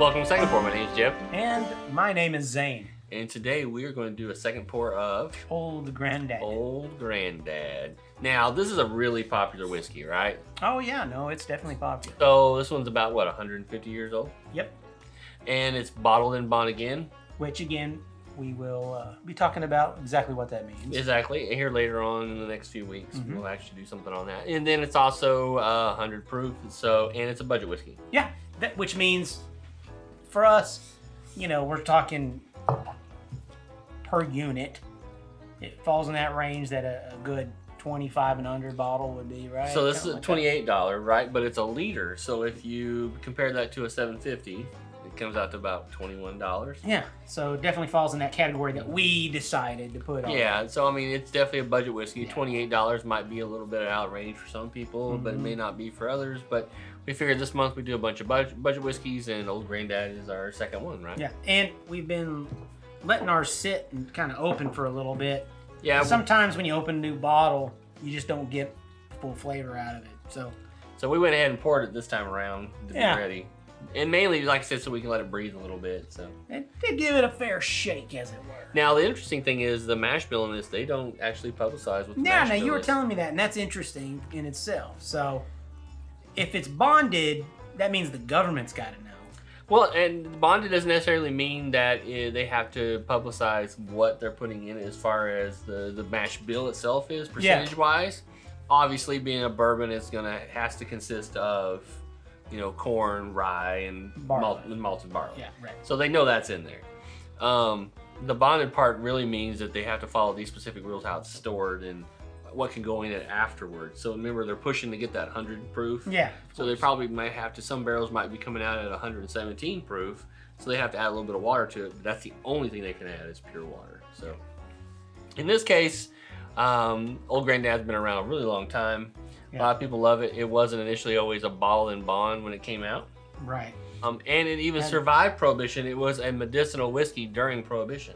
Welcome to Second Pour. My name is Jeff. And my name is Zane. And today we are going to do a second pour of Old Granddad. Old Granddad. Now, this is a really popular whiskey, right? Oh yeah, no, it's definitely popular. So this one's about, what, 150 years old? Yep. And it's bottled in bond again. Which again, we will be talking about exactly what that means. Exactly. And here later on in the next few weeks, we'll actually do something on that. And then it's also 100 proof, and it's a budget whiskey. Yeah, which means for us, you know, we're talking per unit. It falls in that range that a good 25 and under bottle would be, right? So this is a $28, right? But it's a liter. So if you compare that to a $7.50, it comes out to about $21. Yeah, so it definitely falls in that category that we decided to put on. Yeah, so I mean, it's definitely a budget whiskey. Yeah. $28 might be a little bit outrageous for some people, but it may not be for others. But we figured this month we do a bunch of budget whiskeys, and Old Granddad is our second one, right? Yeah, and we've been letting ours sit and kind of open for a little bit. Yeah. Sometimes when you open a new bottle, you just don't get full flavor out of it. So we went ahead and poured it this time around to be Yeah. ready. And mainly, like I said, so we can let it breathe a little bit. So and to give it a fair shake, as it were. now the interesting thing is the mash bill in this, they don't actually publicize what the Yeah, mash now bill you were is. telling me that, and that's interesting in itself. So if it's bonded, that means the government's got to know. Well, and bonded doesn't necessarily mean that they have to publicize what they're putting in as far as the mash bill itself is, percentage-wise. Obviously, being a bourbon, has to consist of, you know, corn, rye, and malted barley. Yeah, right. So they know that's in there. The bonded part really means that they have to follow these specific rules, how it's stored and what can go in it afterwards. So remember, they're pushing to get that 100 proof. Yeah. So they probably might have to, some barrels might be coming out at 117 proof. So they have to add a little bit of water to it. But that's the only thing they can add is pure water. So in this case, Old Granddad's been around a really long time. Yeah. A lot of people love it. It wasn't initially always a bottled in bond when it came out. Right. And it even survived Prohibition. It was a medicinal whiskey during Prohibition.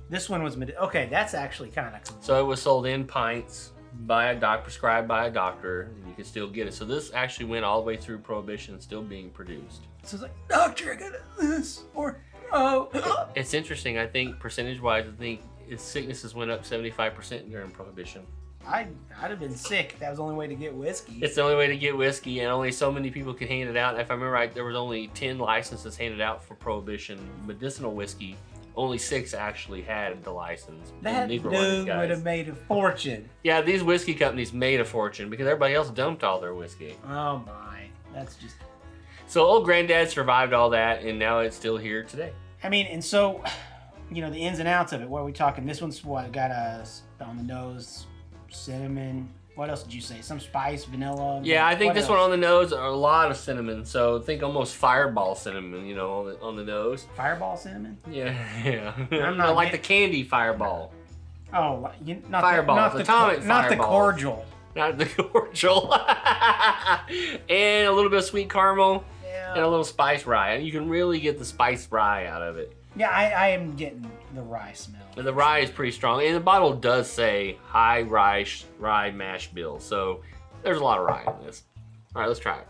This one was okay. That's actually kind of cool. So it was sold in pints by a prescribed by a doctor, and you can still get it. So this actually went all the way through Prohibition, still being produced. So it's like, doctor, I got this, or oh. It's interesting. I think percentage-wise, I think his sicknesses went up 75% during Prohibition. I'd have been sick. That was the only way to get whiskey. It's the only way to get whiskey, and only so many people could hand it out. If I remember right, there was only 10 licenses handed out for Prohibition medicinal whiskey. Only 6 actually had the license. That dude would have made a fortune. Yeah, these whiskey companies made a fortune because everybody else dumped all their whiskey. Oh my, that's just... So Old Granddad survived all that, and now it's still here today. I mean, and so, you know, the ins and outs of it, what are we talking? This one's what, got a, on the nose, cinnamon. What else did you say? Some spice, vanilla? Yeah, I think what this else? one on the nose are a lot of cinnamon. So think almost fireball cinnamon, you know, on the nose. Fireball cinnamon? Yeah, yeah. I'm not like the candy fireball. Oh, not Fireball, not atomic not the fireball. cordial. Not the cordial. And a little bit of sweet caramel. Yeah. And a little spice rye. And you can really get the spiced rye out of it. Yeah, I am getting the rye smell. And the rye is pretty strong. And the bottle does say high rye mash bill. So there's a lot of rye in this. All right, let's try it.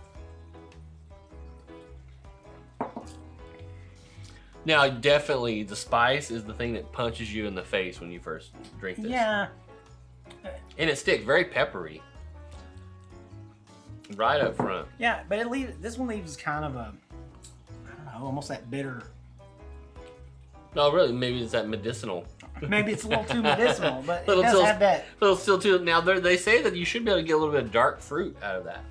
Now, definitely the spice is the thing that punches you in the face when you first drink this. Yeah. And it sticks, very peppery. Right up front. Yeah, but this one leaves kind of a, I don't know, almost that bitter. No, really, maybe it's that medicinal. Maybe it's a little too medicinal, but it Little does till- have that. Little still too. Now they say that you should be able to get a little bit of dark fruit out of that.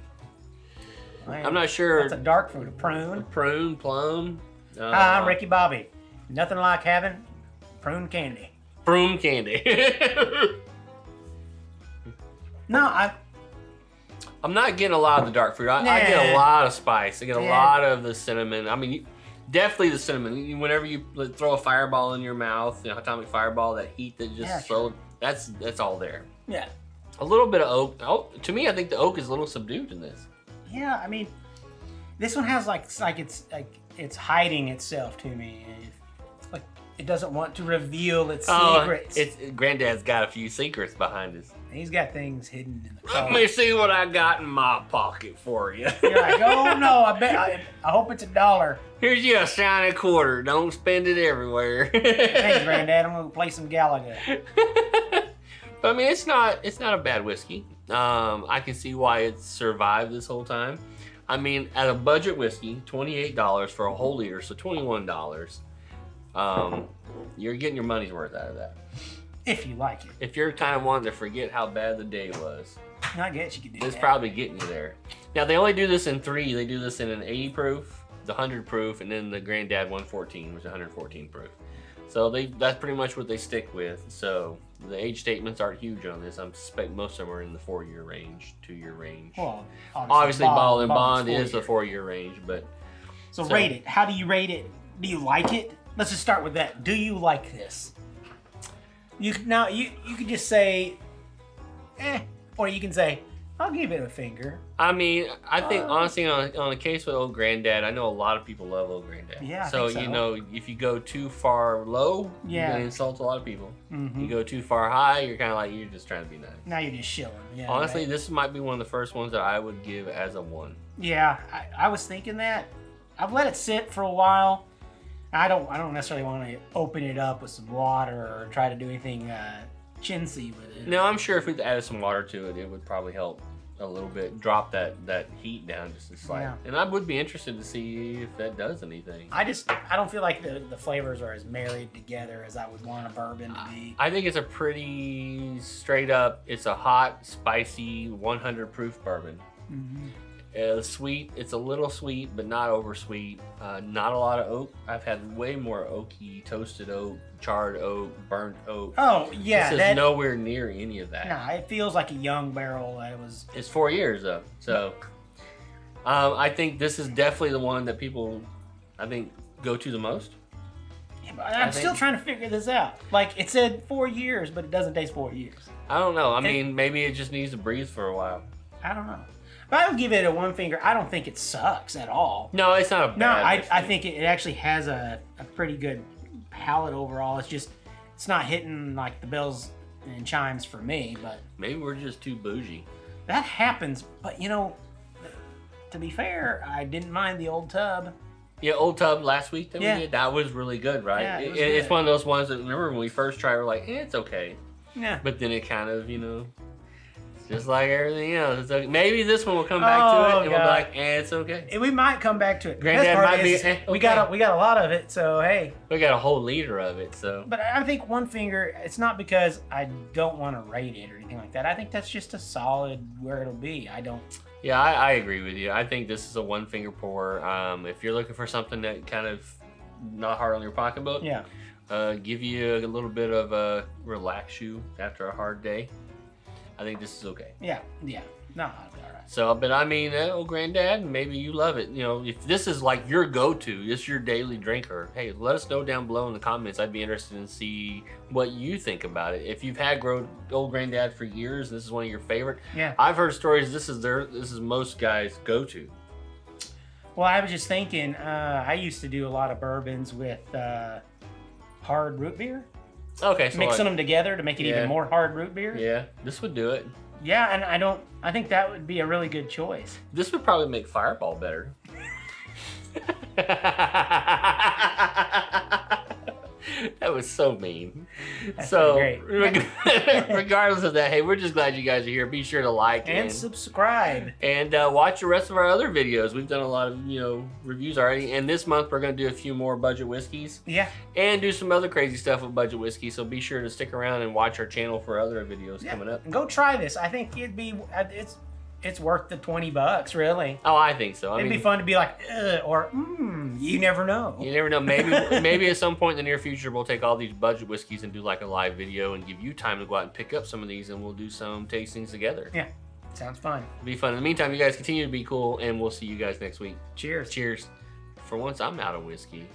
I'm not sure. That's a dark fruit, a prune. Prune, plum. Hi, I'm Ricky Bobby. Nothing like having prune candy. Prune candy. No, I'm not getting a lot of the dark fruit. I get a lot of spice. I get a lot of the cinnamon. I mean, definitely the cinnamon. Whenever you throw a fireball in your mouth, you know, atomic fireball, that heat that just slowed, that's all there. Yeah. A little bit of oak. Oh, to me, I think the oak is a little subdued in this. Yeah, I mean, this one has it's hiding itself to me. Like it doesn't want to reveal its secrets. Granddad's got a few secrets behind his He's got things hidden in the Let car. me see what I got in my pocket for you. You're like, oh no, I hope it's $1. Here's you a shiny quarter. Don't spend it everywhere. Thanks, Granddad. I'm gonna play some Gallagher. But I mean, it's not a bad whiskey. I can see why it's survived this whole time. I mean, at a budget whiskey, $28 for a whole liter, so $21. You're getting your money's worth out of that. If you like it. If you're kind of wanting to forget how bad the day was, I guess you could do it's that. probably getting you there. Now, they only do this in 3. They do this in an 80 proof, the 100 proof, and then the Granddad 114, which is 114 proof. So that's pretty much what they stick with. So the age statements aren't huge on this. I suspect most of them are in the 4-year range, 2-year range. Well, obviously Bottled In Bond Bond's is the 4-year range, but... So rate it. How do you rate it? Do you like it? Let's just start with that. Do you like this? You could just say, or you can say, I'll give it a finger. I mean, I think honestly on the case with Old Granddad, I know a lot of people love Old Granddad. Yeah, I so, think so. you know, if you go too far low, you're gonna insult a lot of people. Mm-hmm. You go too far high, you're kind of like, you're just trying to be nice. Now you're just shilling. Yeah, Honestly, right. this might be one of the first ones that I would give as a 1. Yeah, I was thinking that. I've let it sit for a while. I don't necessarily want to open it up with some water or try to do anything chintzy with it. No, I'm sure if we added some water to it, it would probably help a little bit, drop that heat down just a slight. Yeah. And I would be interested to see if that does anything. I don't feel like the flavors are as married together as I would want a bourbon to be. I think it's a pretty straight up, it's a hot, spicy, 100 proof bourbon. Mm-hmm. Sweet, it's a little sweet, but not over sweet. Not a lot of oak. I've had way more oaky, toasted oak, charred oak, burnt oak. Oh, yeah. This is nowhere near any of that. Nah, it feels like a young barrel. It's 4 years though, so I think this is definitely the one that people, I think, go to the most. Yeah, but I'm still trying to figure this out. Like, it said 4 years, but it doesn't taste 4 years. I don't know. I mean, maybe it just needs to breathe for a while. I don't know. But I would give it a 1 finger. I don't think it sucks at all. No, it's not a bad. No, I think it actually has a pretty good palate overall. It's just, it's not hitting like the bells and chimes for me, but Maybe we're just too bougie. that happens. But you know, to be fair, I didn't mind the old tub. Yeah, Old Tub last week that Yeah. we did, that was really good, right? Yeah, it was It's good. one of those ones that, remember when we first tried, we're like, it's okay. Yeah. But then it kind of, it's just like everything else. It's okay. Maybe this one will come back to it and we'll be God. like, it's okay. We might come back to it. Granddad Best part might be, is, okay. we got a lot of it, so hey. We got a whole liter of it, so. But I think 1 finger, it's not because I don't want to rate it or anything like that. I think that's just a solid where it'll be. I don't. Yeah, I agree with you. I think this is a 1 finger pour. If you're looking for something that kind of not hard on your pocketbook, Yeah. give you a little bit of a relax you after a hard day, I think this is okay. Yeah. Yeah. No, I'll be all right. So, but I mean, Old Granddad, maybe you love it. If this is like your go-to, it's your daily drinker, hey, let us know down below in the comments. I'd be interested in see what you think about it. If you've had Old Granddad for years, this is one of your favorite. Yeah. I've heard stories. This is most guys' go-to. Well, I was just thinking, I used to do a lot of bourbons with hard root beer, Okay, so mixing like, them together to make it even more hard root beer. yeah, this would do it. Yeah, and I think that would be a really good choice. This would probably make Fireball better. That was so mean. That's so, great. regardless of that, hey, we're just glad you guys are here. Be sure to like And subscribe. and watch the rest of our other videos. We've done a lot of reviews already, and this month we're going to do a few more budget whiskeys Yeah. and do some other crazy stuff with budget whiskey. So be sure to stick around and watch our channel for other videos coming up. And go try this. I think it's worth the $20, really. Oh, I think so. It'd be fun to be like, or you never know. You never know. Maybe at some point in the near future, we'll take all these budget whiskeys and do like a live video and give you time to go out and pick up some of these, and we'll do some tastings together. Yeah, sounds fun. It'll be fun. In the meantime, you guys continue to be cool, and we'll see you guys next week. Cheers. Cheers. For once, I'm out of whiskey.